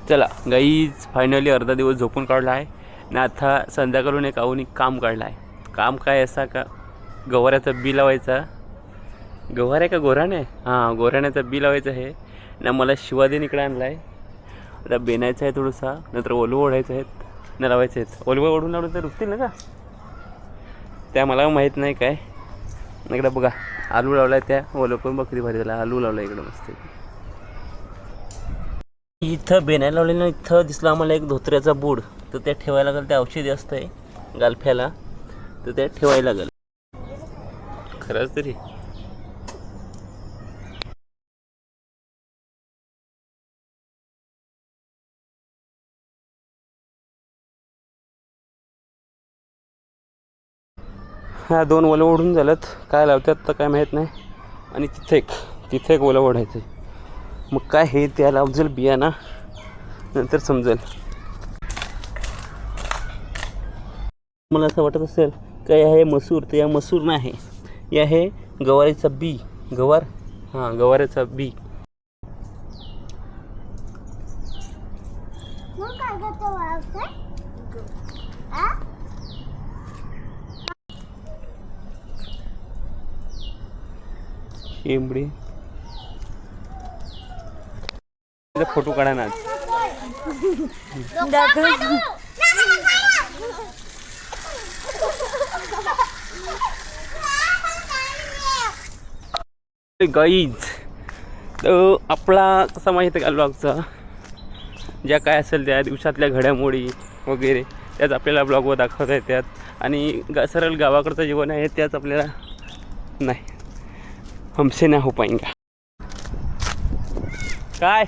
चला guys, finally अर्धा दिवस झोपून काढला आहे आणि आता संध्याकाळून एक आऊन काम काढला आहे. काम काय असा का गवाऱ्याचा बी लावायचा. गवार आहे का गोराणे? हां, गोराण्याचा बी लावायचं आहे ना. मला शिवादेन इकडे आणला आहे. आता बेनायचं आहे थोडंसा, नंतर ओलवं ओढायचं आहेत ना, लावायचं आहेत. ओलवं ओढून लावलं तर रुकतील ना का त्या, मला माहीत नाही काय. इकडं बघा आलू लावला आहे, त्या ओलं पण बकरी भारी झाला. आलू लावला इकडं मस्त. इथं बेनायला लावलेलं, इथं दिसलं आम्हाला एक धोत्र्याचा बूड, तर त्या ठेवायला लागेल. ते औषधी असतं आहे गालफ्याला, तर त्या ठेवायला लागेल. खरंच तरी ह्या दोन ओलं ओढून झाल्यात. काय लावतात तर काय माहीत नाही. आणि तिथे एक ओलं ओढायचं आहे. मग काय हे त्याला अफजल बियाणा नंतर समजेल. मला असं वाटत असेल काय आहे मसूर, तर या मसूर नाही, हे आहे गवारीचा बी. गवार, हां, गवाराचा बी. शेंबडी फोटो काढा ना. गाईज, तर आपला कसा माहिती आहे का ब्लॉगचा, ज्या काय असेल त्या दिवसातल्या घडामोडी वगैरे त्याच आपल्याला ब्लॉगवर दाखवता येतात. आणि सरळ गावाकडचं जीवन आहे त्याच आपल्याला नाही, हमसे ना हो पाएंगा. काय